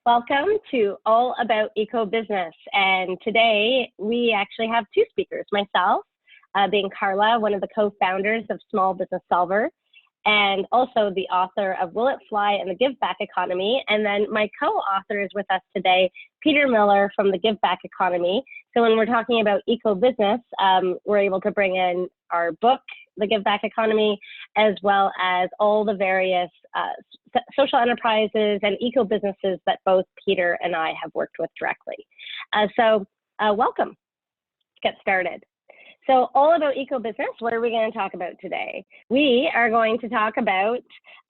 Welcome to All About Eco Business. And today we actually have two speakers, myself, being Carla, one of the co-founders of Small Business Solver, and also the author of Will It Fly and the Give Back Economy. And then my co-author is with us today, Peter Miller from the Give Back Economy. So when we're talking about eco business, we're able to bring in our book, The Give Back Economy, as well as all the various social enterprises and eco businesses that both Peter and I have worked with directly. Welcome. Let's get started. So all about eco business, what are we going to talk about today? We are going to talk about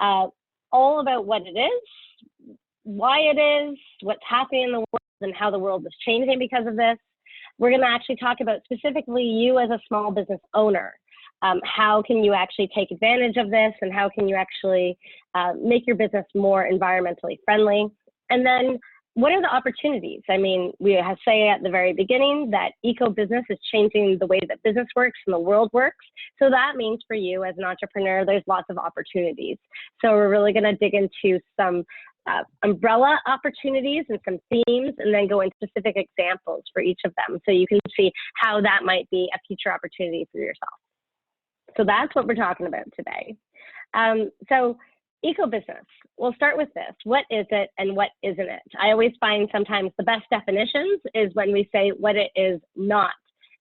all about what it is, why it is, what's happening in the world, and how the world is changing because of this. We're going to actually talk about specifically you as a small business owner. How can you actually take advantage of this, and how can you actually make your business more environmentally friendly? And then what are the opportunities? I mean, we have say at the very beginning that eco business is changing the way that business works and the world works. So that means for you as an entrepreneur, there's lots of opportunities. So we're really going to dig into some umbrella opportunities and some themes, and then go into specific examples for each of them, so you can see how that might be a future opportunity for yourself. So that's what we're talking about today. So eco business, we'll start with this. What is it and what isn't it? I always find sometimes the best definitions is when we say what it is not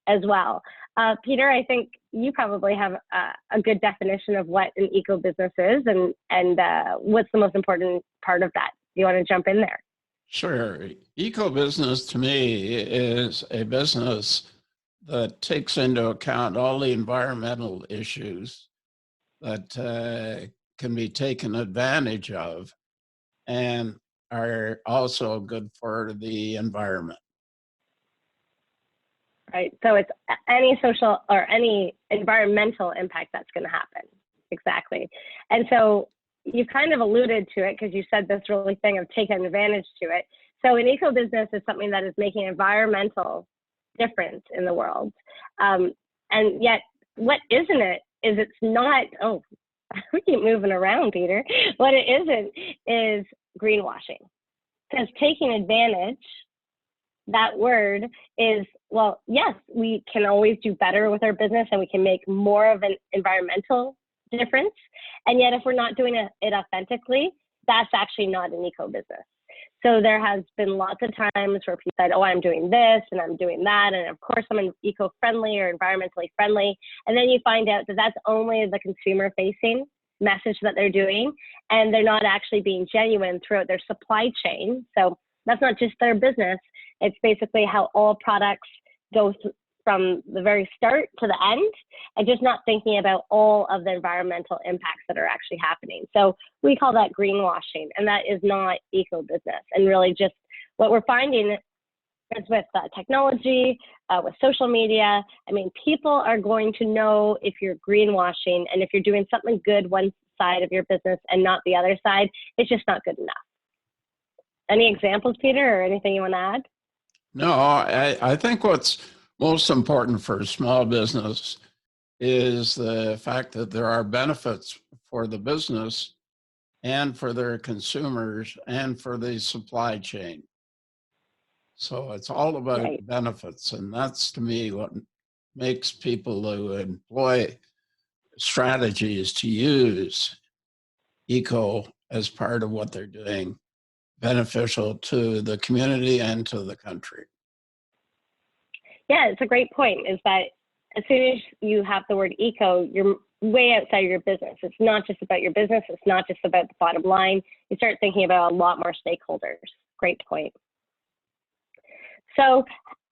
as well. Peter, I think you probably have a good definition of what an eco business is, and what's the most important part of that. You want to jump in there? Sure. Eco business to me is a business that takes into account all the environmental issues that can be taken advantage of and are also good for the environment. Right. So it's any social or any environmental impact that's going to happen. Exactly. And so you kind of alluded to it because you said this really thing of taking advantage to it. So an eco business is something that is making environmental difference in the world. And yet what isn't it is it's not, oh, we keep moving around, Peter. What it isn't is greenwashing. Because taking advantage, that word is, well, yes, we can always do better with our business and we can make more of an environmental difference. And yet if we're not doing it authentically, that's actually not an eco business. So there has been lots of times where people said, oh, I'm doing this and I'm doing that, and of course I'm eco-friendly or environmentally friendly. And then you find out that that's only the consumer-facing message that they're doing, and they're not actually being genuine throughout their supply chain. So that's not just their business. It's basically how all products go from the very start to the end, and just not thinking about all of the environmental impacts that are actually happening. So we call that greenwashing, and that is not eco business. And really just what we're finding is with technology, with social media, I mean, people are going to know if you're greenwashing, and if you're doing something good one side of your business and not the other side, it's just not good enough. Any examples, Peter, or anything you want to add? No, I think what's most important for a small business is the fact that there are benefits for the business and for their consumers and for the supply chain. So it's all about Right. benefits. And that's, to me, what makes people who employ strategies to use eco as part of what they're doing beneficial to the community and to the country. Yeah, it's a great point, is that as soon as you have the word eco, you're way outside of your business. It's not just about your business. It's not just about the bottom line. You start thinking about a lot more stakeholders. Great point. So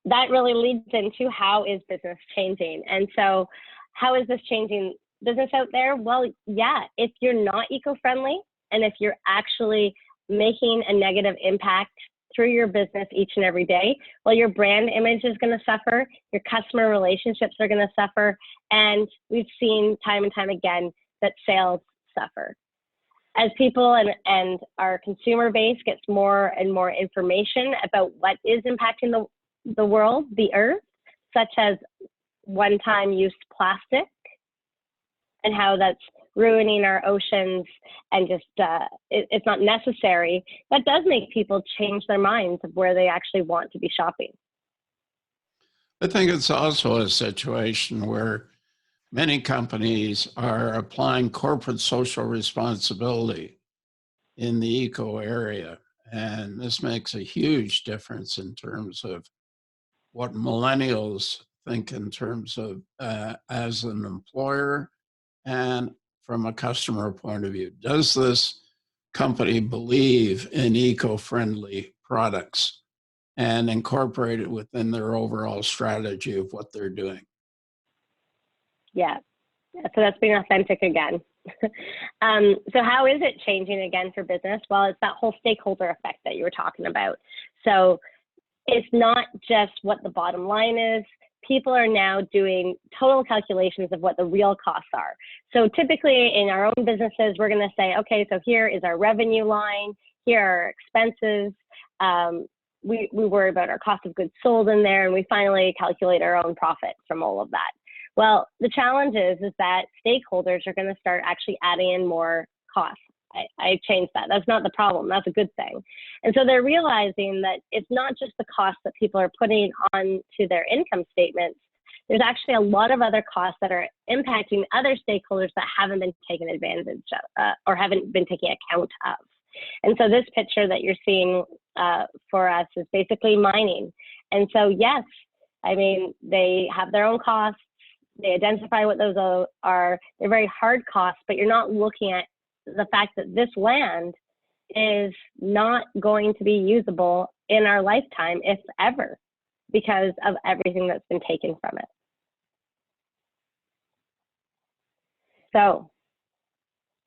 that really leads into how is business changing? And so how is this changing business out there? Well, yeah, if you're not eco-friendly, and if you're actually making a negative impact through your business each and every day, well, your brand image is going to suffer, your customer relationships are going to suffer, and we've seen time and time again that sales suffer. As people and our consumer base gets more and more information about what is impacting the world, the earth, such as one-time use plastic, and how that's ruining our oceans and just it's not necessary, that does make people change their minds of where they actually want to be shopping. I think it's also a situation where many companies are applying corporate social responsibility in the eco area. And this makes a huge difference in terms of what millennials think in terms of as an employer and from a customer point of view. Does this company believe in eco-friendly products and incorporate it within their overall strategy of what they're doing? Yeah, so that's being authentic again. So how is it changing again for business? Well, it's that whole stakeholder effect that you were talking about. So it's not just what the bottom line is. People are now doing total calculations of what the real costs are. So typically in our own businesses, we're going to say, okay, so here is our revenue line, here are our expenses. We worry about our cost of goods sold in there, and we finally calculate our own profit from all of that. Well, the challenge is that stakeholders are going to start actually adding in more costs. I changed that. That's not the problem. That's a good thing. And so they're realizing that it's not just the costs that people are putting on to their income statements. There's actually a lot of other costs that are impacting other stakeholders that haven't been taken advantage of or haven't been taken account of. And so this picture that you're seeing for us is basically mining. And so, yes, I mean, they have their own costs. They identify what those are. They're very hard costs, but you're not looking at the fact that this land is not going to be usable in our lifetime, if ever, because of everything that's been taken from it. So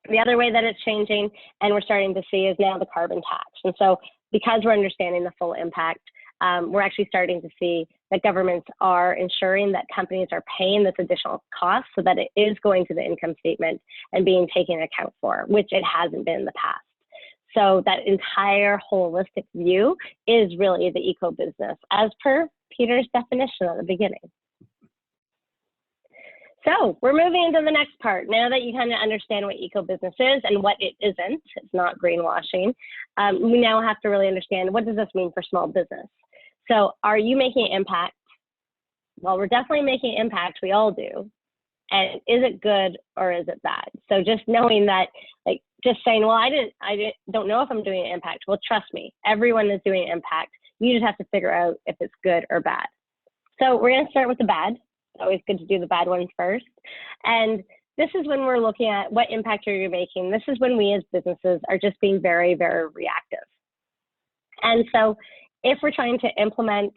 the other way that it's changing, and we're starting to see, is now the carbon tax. And so because we're understanding the full impact, we're actually starting to see that governments are ensuring that companies are paying this additional cost so that it is going to the income statement and being taken account for, which it hasn't been in the past. So that entire holistic view is really the eco business, as per Peter's definition at the beginning. So we're moving into the next part. Now that you kind of understand what eco business is and what it isn't, it's not greenwashing, we now have to really understand, what does this mean for small business? So are you making impact? Well, we're definitely making impact. We all do. And is it good or is it bad? So just knowing that, like just saying, well, I don't know if I'm doing an impact. Well, trust me, everyone is doing impact. You just have to figure out if it's good or bad. So we're going to start with the bad. It's always good to do the bad ones first. And this is when we're looking at what impact are you making. This is when we as businesses are just being very, very reactive. And so if we're trying to implement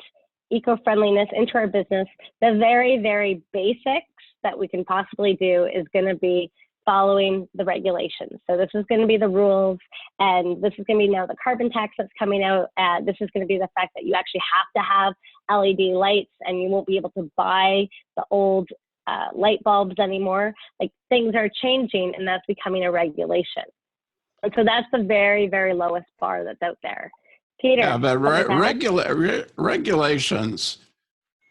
eco-friendliness into our business, the very, very basics that we can possibly do is going to be following the regulations. So this is going to be the rules, and this is going to be now the carbon tax that's coming out. This is going to be the fact that you actually have to have LED lights, and you won't be able to buy the old light bulbs anymore. Like, things are changing, and that's becoming a regulation. And so that's the very, very lowest bar that's out there. Peter. Yeah, but regulations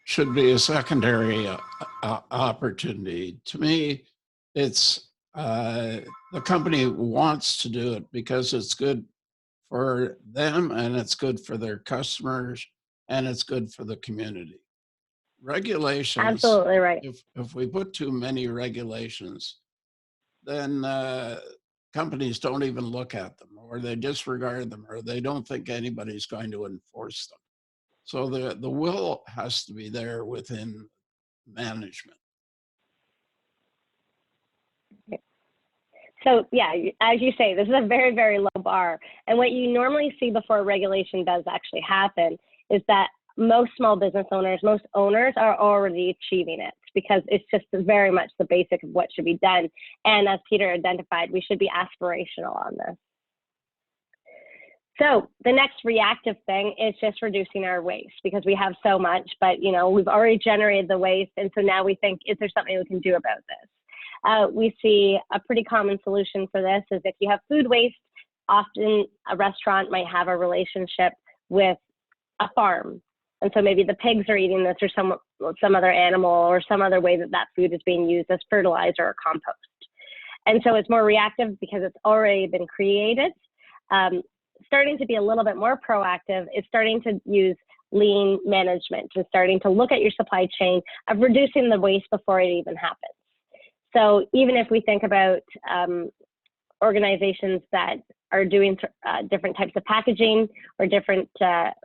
should be a secondary opportunity. To me, it's the company wants to do it because it's good for them and it's good for their customers and it's good for the community. Regulations, absolutely right. If we put too many regulations, then companies don't even look at them, or they disregard them, or they don't think anybody's going to enforce them. So the will has to be there within management. So yeah, as you say, this is a very, very low bar. And what you normally see before regulation does actually happen is that most small business owners, most owners are already achieving it, because it's just very much the basic of what should be done. And as Peter identified, we should be aspirational on this. So the next reactive thing is just reducing our waste, because we have so much, but we've already generated the waste. And so now we think, is there something we can do about this? We see a pretty common solution for this is if you have food waste, often a restaurant might have a relationship with a farm. And so maybe the pigs are eating this, or some other animal, or some other way that food is being used as fertilizer or compost. And so it's more reactive because it's already been created. Starting to be a little bit more proactive is starting to use lean management and starting to look at your supply chain of reducing the waste before it even happens. So even if we think about organizations that are doing different types of packaging or different,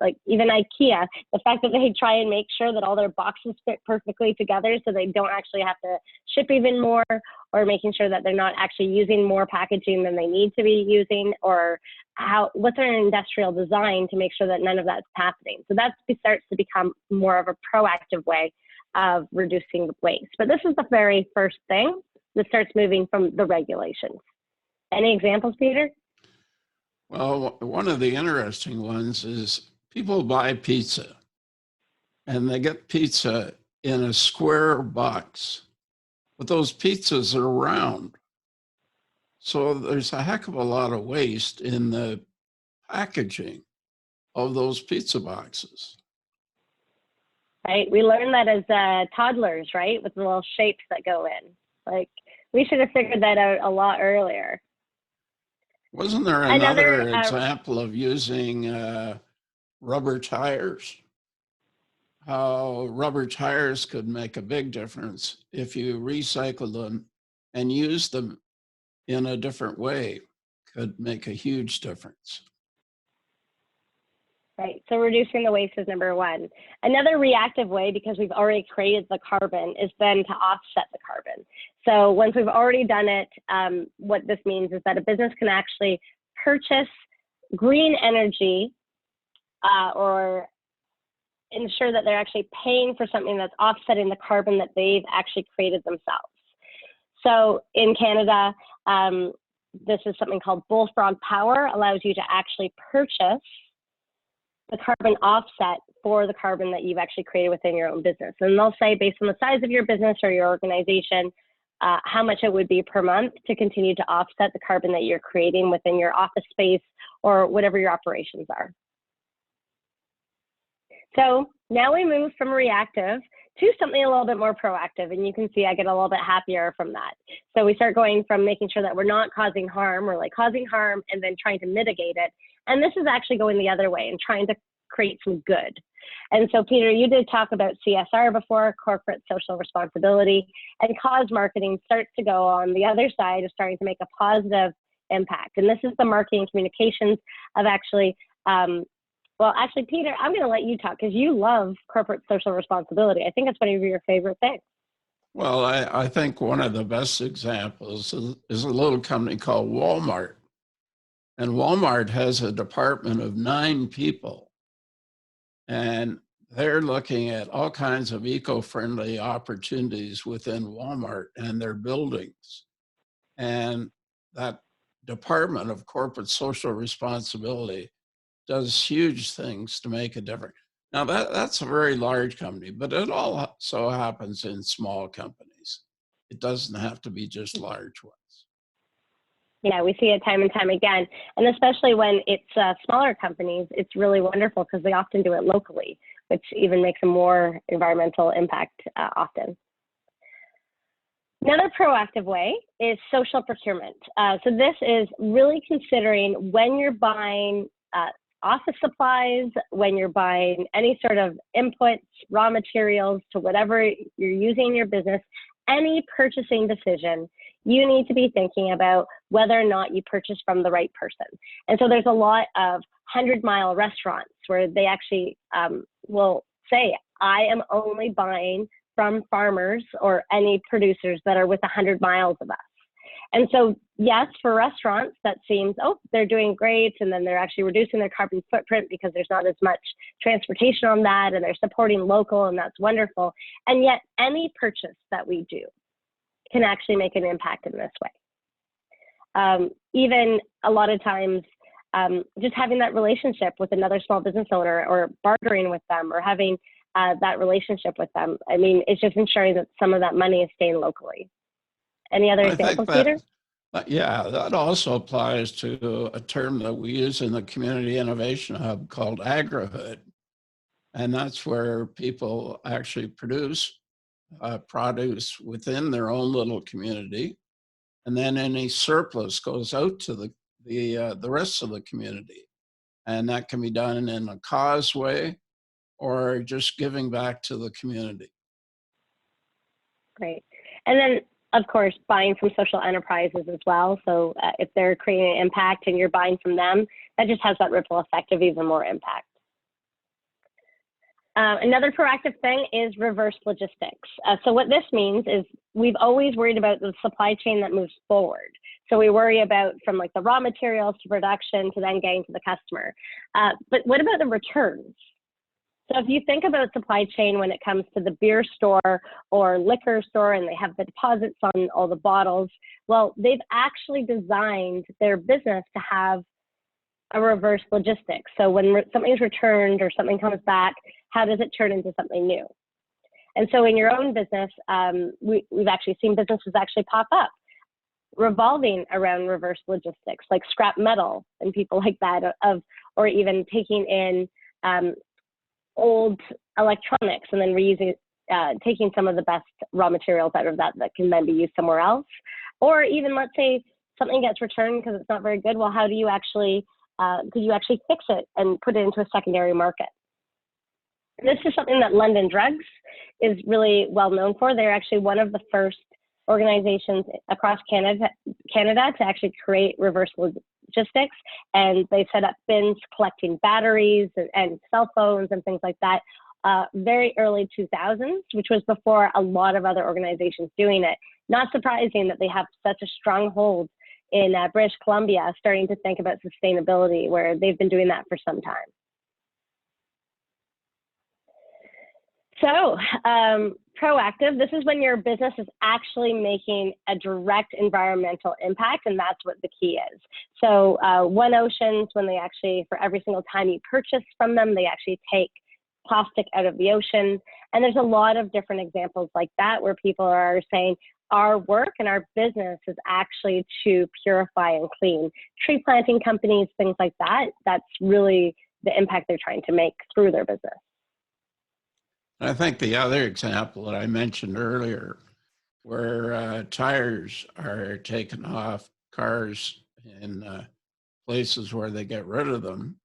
like even IKEA, the fact that they try and make sure that all their boxes fit perfectly together so they don't actually have to ship even more, or making sure that they're not actually using more packaging than they need to be using, or what's their industrial design to make sure that none of that's happening. So that starts to become more of a proactive way of reducing waste. But this is the very first thing that starts moving from the regulations. Any examples, Peter? Well, one of the interesting ones is people buy pizza and they get pizza in a square box, but those pizzas are round. So there's a heck of a lot of waste in the packaging of those pizza boxes. Right, we learned that as toddlers, right, with the little shapes that go in. Like, we should have figured that out a lot earlier. Wasn't there another example of using rubber tires? How rubber tires could make a big difference if you recycle them and use them in a different way, could make a huge difference. Right, so reducing the waste is number one. Another reactive way, because we've already created the carbon, is then to offset the carbon. So once we've already done it, what this means is that a business can actually purchase green energy or ensure that they're actually paying for something that's offsetting the carbon that they've actually created themselves. So in Canada, this is something called Bullfrog Power, allows you to actually purchase the carbon offset for the carbon that you've actually created within your own business. And they'll say, based on the size of your business or your organization, how much it would be per month to continue to offset the carbon that you're creating within your office space or whatever your operations are. So now we move from reactive to something a little bit more proactive, and you can see I get a little bit happier from that. So we start going from making sure that we're not causing harm, or like causing harm and then trying to mitigate it. And this is actually going the other way and trying to create some good. And so, Peter, you did talk about CSR before, corporate social responsibility, and cause marketing starts to go on the other side of starting to make a positive impact. And this is the marketing communications of actually, well, actually, Peter, I'm going to let you talk because you love corporate social responsibility. I think it's one of your favorite things. Well, I think one of the best examples is a little company called Walmart. And Walmart has a department of 9 people. And they're looking at all kinds of eco-friendly opportunities within Walmart and their buildings. And that Department of Corporate Social Responsibility does huge things to make a difference. Now that's a very large company, but it also happens in small companies. It doesn't have to be just large ones. Yeah, we see it time and time again. And especially when it's smaller companies, it's really wonderful because they often do it locally, which even makes a more environmental impact often. Another proactive way is social procurement. So this is really considering when you're buying office supplies, when you're buying any sort of inputs, raw materials to whatever you're using in your business, any purchasing decision, you need to be thinking about whether or not you purchase from the right person. And so there's a lot of 100-mile restaurants where they actually will say, I am only buying from farmers or any producers that are with 100 miles of us. And so, yes, for restaurants, that seems, oh, they're doing great, and then they're actually reducing their carbon footprint because there's not as much transportation on that, and they're supporting local, and that's wonderful. And yet, any purchase that we do can actually make an impact in this way. Even a lot of times, just having that relationship with another small business owner or bartering with them or having that relationship with them, I mean, it's just ensuring that some of that money is staying locally. Any other examples, Peter? Yeah, that also applies to a term that we use in the Community Innovation Hub called agrihood. And that's where people actually produce produce within their own little community. and then any surplus goes out to the rest of the community. And that can be done in a cause way or just giving back to the community. Great. And then, of course, buying from social enterprises as well. So if they're creating an impact and you're buying from them, that just has that ripple effect of even more impact. Another proactive thing is reverse logistics. So what this means is we've always worried about the supply chain that moves forward. So we worry about from like the raw materials to production to then getting to the customer. But what about the returns? So if you think about supply chain when it comes to the beer store or liquor store and they have the deposits on all the bottles, well, they've actually designed their business to have a reverse logistics. So when something's returned or something comes back, how does it turn into something new? And so in your own business, we've actually seen businesses actually pop up revolving around reverse logistics, like scrap metal and people like that, or even taking in old electronics and then reusing, taking some of the best raw materials out of that can then be used somewhere else. Or even let's say something gets returned because it's not very good. Well, how do you actually, could you actually fix it and put it into a secondary market? This is something that London Drugs is really well known for. They're actually one of the first organizations across Canada to actually create reverse logistics, and they set up bins collecting batteries and cell phones and things like that very early 2000s, which was before a lot of other organizations doing it. Not surprising that they have such a strong hold in British Columbia, starting to think about sustainability, where they've been doing that for some time. So proactive, this is when your business is actually making a direct environmental impact, and that's what the key is. So One Oceans, when they actually, for every single time you purchase from them, they actually take plastic out of the ocean. And there's a lot of different examples like that where people are saying, our work and our business is actually to purify and clean. Tree planting companies, things like that, that's really the impact they're trying to make through their business. I think the other example that I mentioned earlier, where tires are taken off cars in places where they get rid of them,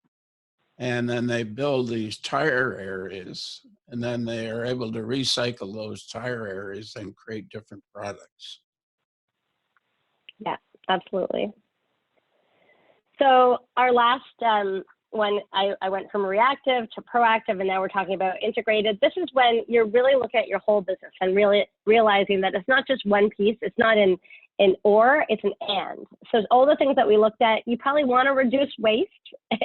and then they build these tire areas, and then they are able to recycle those tire areas and create different products. Yeah, absolutely. So our last when I went from reactive to proactive, and now we're talking about integrated. This is when you're really looking at your whole business and really realizing that it's not just one piece. It's not an or, it's an and. So all the things that we looked at, you probably want to reduce waste,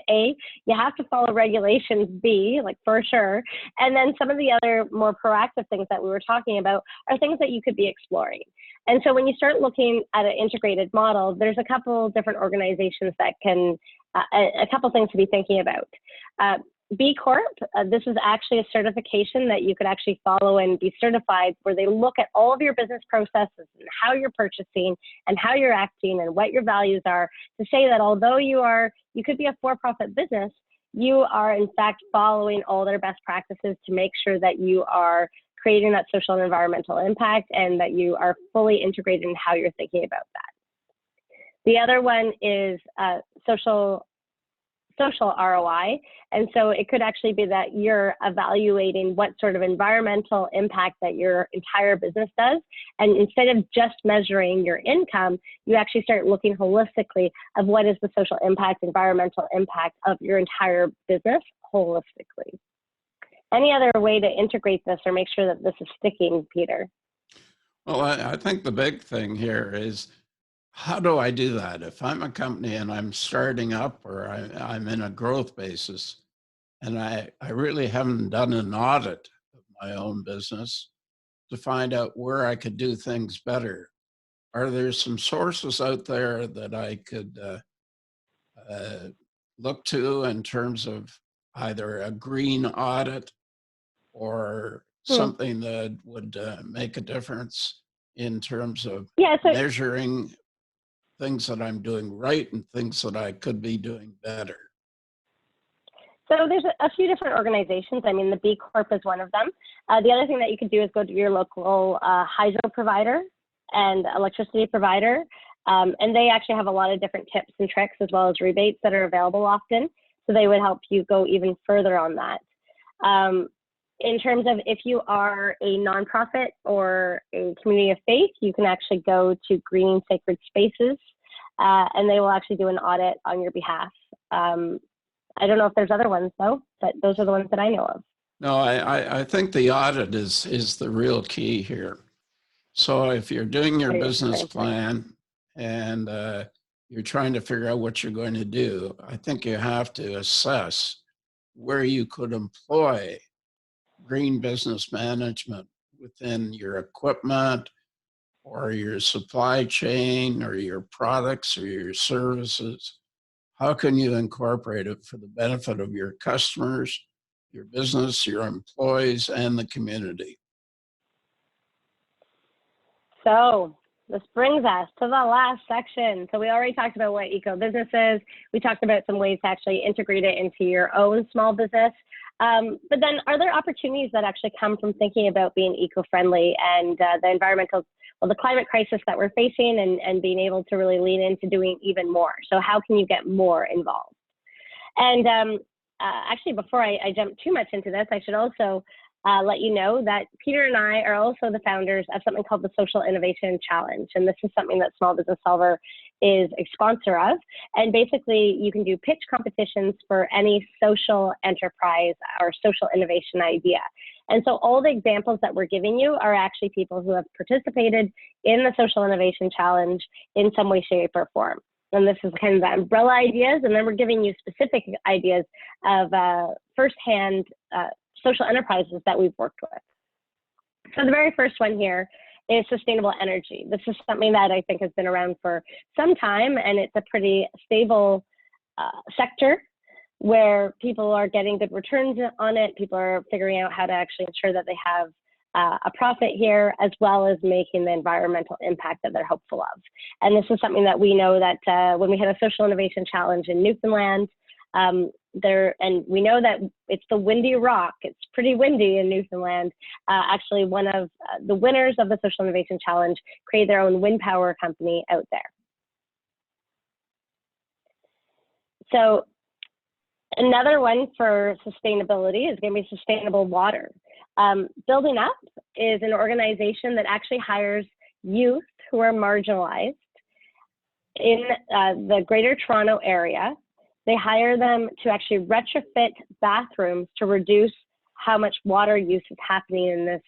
A, you have to follow regulations, B, like for sure. And then some of the other more proactive things that we were talking about are things that you could be exploring. And so when you start looking at an integrated model, there's a couple different organizations that can, a couple things to be thinking about. B Corp, this is actually a certification that you could actually follow and be certified, where they look at all of your business processes and how you're purchasing and how you're acting and what your values are, to say that although you could be a for-profit business, you are in fact following all their best practices to make sure that you are creating that social and environmental impact and that you are fully integrated in how you're thinking about that. The other one is social ROI. And so it could actually be that you're evaluating what sort of environmental impact that your entire business does. And instead of just measuring your income, you actually start looking holistically of what is the social impact, environmental impact of your entire business holistically. Any other way to integrate this or make sure that this is sticking, Peter? Well, I think the big thing here is, how do I do that? If I'm a company and I'm starting up, or I'm in a growth basis, and I really haven't done an audit of my own business to find out where I could do things better, are there some sources out there that I could look to in terms of either a green audit or something that would make a difference in terms of measuring things that I'm doing right and things that I could be doing better? So there's a few different organizations. I mean, the B Corp is one of them. The other thing that you could do is go to your local hydro provider and electricity provider. And they actually have a lot of different tips and tricks as well as rebates that are available often. So they would help you go even further on that. In terms of if you are a nonprofit or a community of faith, you can actually go to Green Sacred Spaces, and they will actually do an audit on your behalf. I don't know if there's other ones though, but those are the ones that I know of. No, I think the audit is the real key here. So if you're doing your business plan and you're trying to figure out what you're going to do, I think you have to assess where you could employ green business management within your equipment or your supply chain or your products or your services. How can you incorporate it for the benefit of your customers, your business, your employees, and the community? So this brings us to the last section. So we already talked about what eco-business is. We talked about some ways to actually integrate it into your own small business. But then are there opportunities that actually come from thinking about being eco-friendly and the climate crisis that we're facing and being able to really lean into doing even more? So how can you get more involved? And actually, before I jump too much into this, I should also let you know that Peter and I are also the founders of something called the Social Innovation Challenge. And this is something that Small Business Solver is a sponsor of. And basically, you can do pitch competitions for any social enterprise or social innovation idea. And so all the examples that we're giving you are actually people who have participated in the Social Innovation Challenge in some way, shape, or form. And this is kind of the umbrella ideas. And then we're giving you specific ideas of firsthand social enterprises that we've worked with. So the very first one here is sustainable energy. This is something that I think has been around for some time, and it's a pretty stable sector where people are getting good returns on it. People are figuring out how to actually ensure that they have a profit here, as well as making the environmental impact that they're hopeful of. And this is something that we know that when we had a social innovation challenge in Newfoundland, and we know that it's the Windy Rock. It's pretty windy in Newfoundland. Actually, one of the winners of the Social Innovation Challenge created their own wind power company out there. So another one for sustainability is going to be sustainable water. Building Up is an organization that actually hires youth who are marginalized in the Greater Toronto area. They hire them to actually retrofit bathrooms to reduce how much water use is happening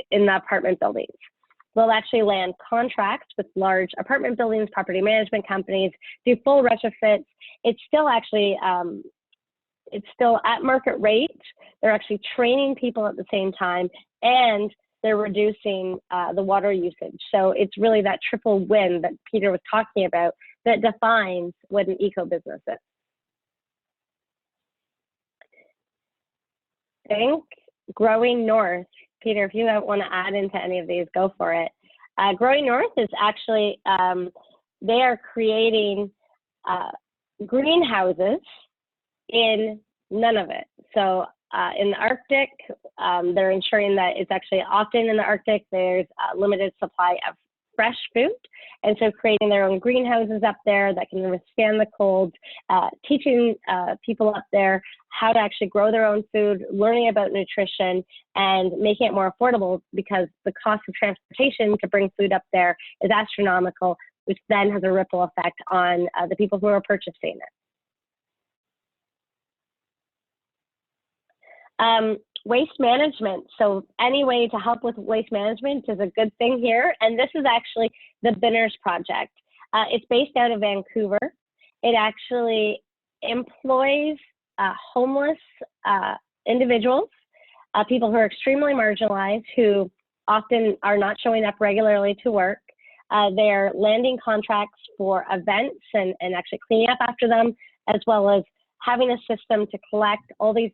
in the apartment buildings. They'll actually land contracts with large apartment buildings, property management companies, do full retrofits. It's still actually, it's still at market rate. They're actually training people at the same time, and they're reducing the water usage. So it's really that triple win that Peter was talking about that defines what an eco-business is. Think Growing North. Peter, if you want to add into any of these, go for it. Growing North is actually, they are creating greenhouses in Nunavut. So in the Arctic, they're ensuring that it's actually often in the Arctic, there's a limited supply of fresh food. And so creating their own greenhouses up there that can withstand the cold, teaching people up there how to actually grow their own food, learning about nutrition, and making it more affordable because the cost of transportation to bring food up there is astronomical, which then has a ripple effect on the people who are purchasing it. Waste management. So any way to help with waste management is a good thing here. And this is actually the Binners Project. It's based out of Vancouver. It actually employs homeless individuals, people who are extremely marginalized, who often are not showing up regularly to work. They're landing contracts for events and actually cleaning up after them, as well as having a system to collect all these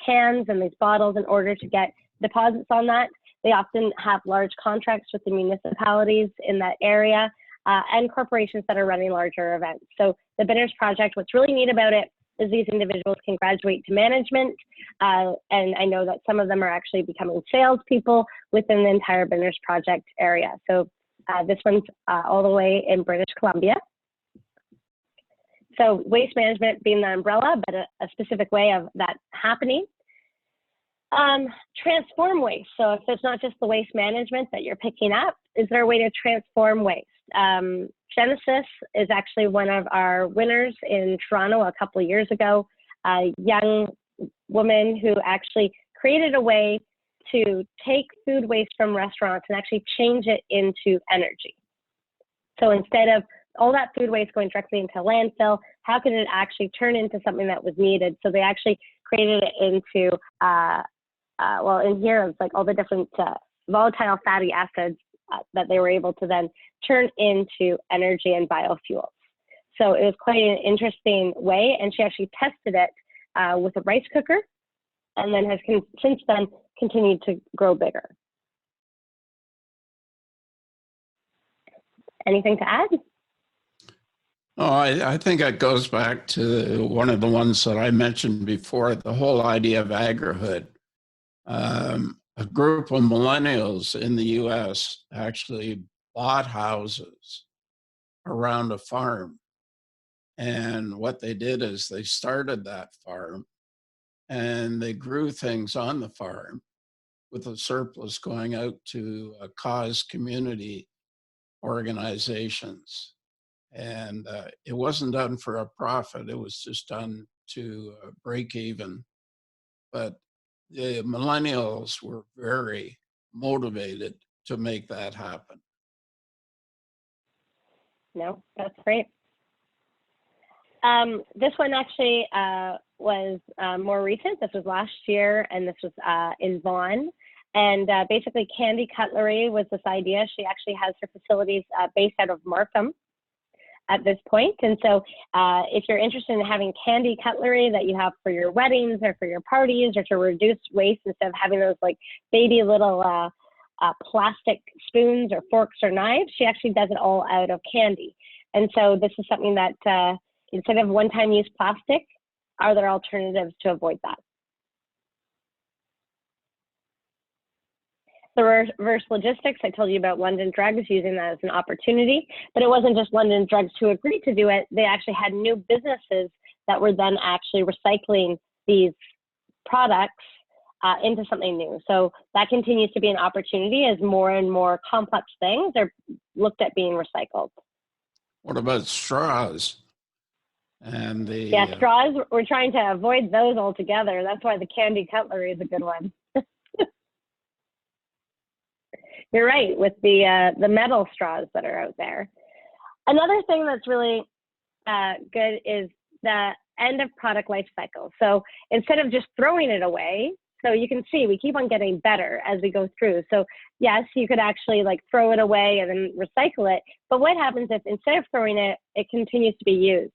cans and these bottles in order to get deposits on that. They often have large contracts with the municipalities in that area and corporations that are running larger events. So the Binners Project, what's really neat about it is these individuals can graduate to management. And I know that some of them are actually becoming salespeople within the entire Binners Project area. So This one's all the way in British Columbia. So waste management being the umbrella, but a specific way of that happening. Transform waste. So if it's not just the waste management that you're picking up, is there a way to transform waste? Genesis is actually one of our winners in Toronto a couple of years ago. A young woman who actually created a way to take food waste from restaurants and actually change it into energy. So instead of all that food waste going directly into landfill, how can it actually turn into something that was needed? So they actually created it into, well, in here it's like all the different volatile fatty acids that they were able to then turn into energy and biofuels. So it was quite an interesting way, and she actually tested it with a rice cooker, and then has since then continued to grow bigger. Anything to add? Oh, I think it goes back to one of the ones that I mentioned before, the whole idea of agrihood. A group of millennials in the US actually bought houses around a farm. And what they did is they started that farm and they grew things on the farm with a surplus going out to cause community organizations. And it wasn't done for a profit, it was just done to break even. But the millennials were very motivated to make that happen. No, that's great. This one actually was more recent. This was last year, and this was in Vaughan. And basically, Candy Cutlery was this idea. She actually has her facilities based out of Markham at this point. And so if you're interested in having candy cutlery that you have for your weddings or for your parties, or to reduce waste instead of having those like baby little plastic spoons or forks or knives, she actually does it all out of candy. And so this is something that instead of one-time use plastic, are there alternatives to avoid that? The reverse logistics, I told you about London Drugs using that as an opportunity, but it wasn't just London Drugs who agreed to do it. They actually had new businesses that were then actually recycling these products into something new. So that continues to be an opportunity as more and more complex things are looked at being recycled. What about straws? And the yeah, straws, we're trying to avoid those altogether. That's why the candy cutlery is a good one. You're right, with the metal straws that are out there. Another thing that's really good is the end of product life cycle. So instead of just throwing it away, so you can see we keep on getting better as we go through. So yes, you could actually like throw it away and then recycle it. But what happens if instead of throwing it, it continues to be used?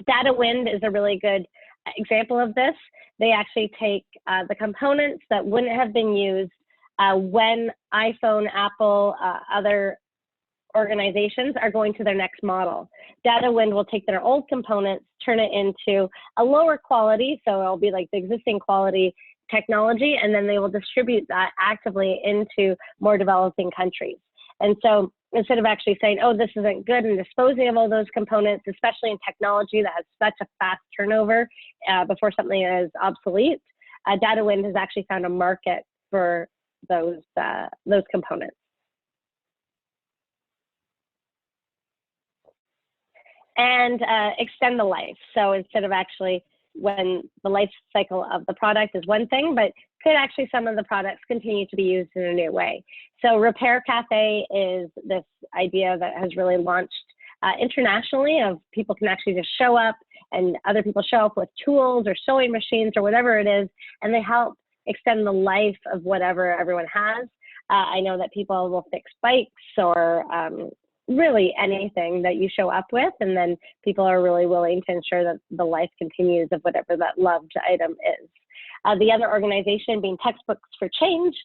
Data Wind is a really good example of this. They actually take the components that wouldn't have been used when iPhone, Apple, other organizations are going to their next model. Data Wind will take their old components, turn it into a lower quality, so it'll be like the existing quality technology, and then they will distribute that actively into more developing countries. And so instead of actually saying, oh, this isn't good, and disposing of all those components, especially in technology that has such a fast turnover before something is obsolete, Data Wind has actually found a market for those components. And extend the life. So instead of actually when the life cycle of the product is one thing, but could actually some of the products continue to be used in a new way. So Repair Cafe is this idea that has really launched internationally of people can actually just show up and other people show up with tools or sewing machines or whatever it is, and they help extend the life of whatever everyone has. I know that people will fix bikes or really anything that you show up with, and then people are really willing to ensure that the life continues of whatever that loved item is. The other organization being Textbooks for Change.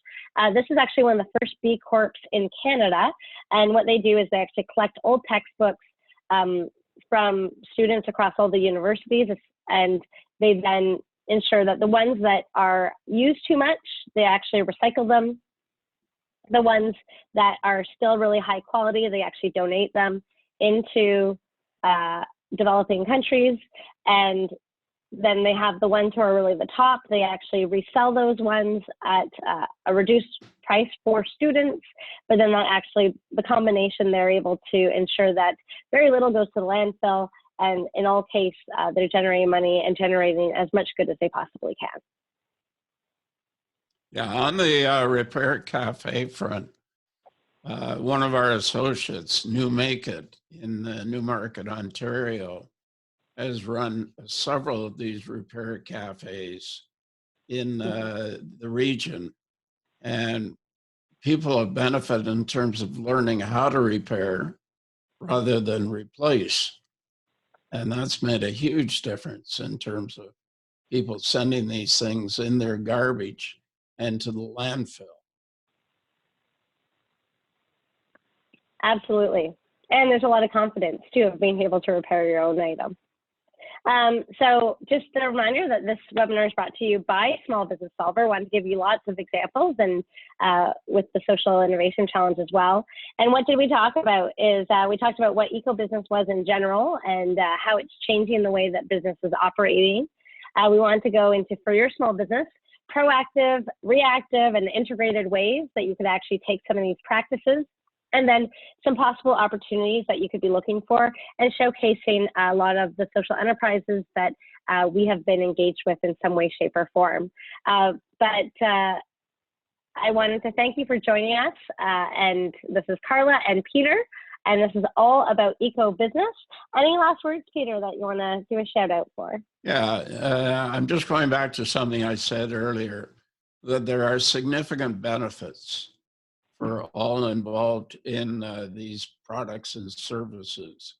This is actually one of the first B Corps in Canada, and what they do is they actually collect old textbooks from students across all the universities, and they then ensure that the ones that are used too much, they actually recycle them, The ones that are still really high quality, they actually donate them into developing countries. And then they have the ones who are really the top. They actually resell those ones at a reduced price for students, but then that actually, the combination, they're able to ensure that very little goes to the landfill, and in all case, they're generating money and generating as much good as they possibly can. Yeah, on the Repair Cafe front, one of our associates, New Make It in Newmarket, Ontario, has run several of these repair cafes in the region. And people have benefited in terms of learning how to repair rather than replace. And that's made a huge difference in terms of people sending these things in their garbage and to the landfill. Absolutely. And there's a lot of confidence too of being able to repair your own item. So just a reminder that this webinar is brought to you by Small Business Solver. I wanted to give you lots of examples, and with the Social Innovation Challenge as well. And what did we talk about is we talked about what eco-business was in general and how it's changing the way that business is operating. We wanted to go into, for your small business, proactive, reactive, and integrated ways that you could actually take some of these practices, and then some possible opportunities that you could be looking for, and showcasing a lot of the social enterprises that we have been engaged with in some way, shape, or form. But I wanted to thank you for joining us. And this is Carla and Peter, and this is all about eco-business. Any last words, Peter, that you want to do a shout out for? Yeah, I'm just going back to something I said earlier, that there are significant benefits for all involved in these products and services.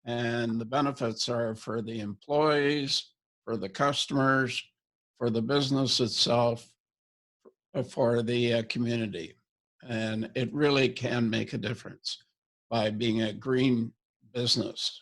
And the benefits are for the employees, for the customers, for the business itself, for the community. And it really can make a difference by being a green business.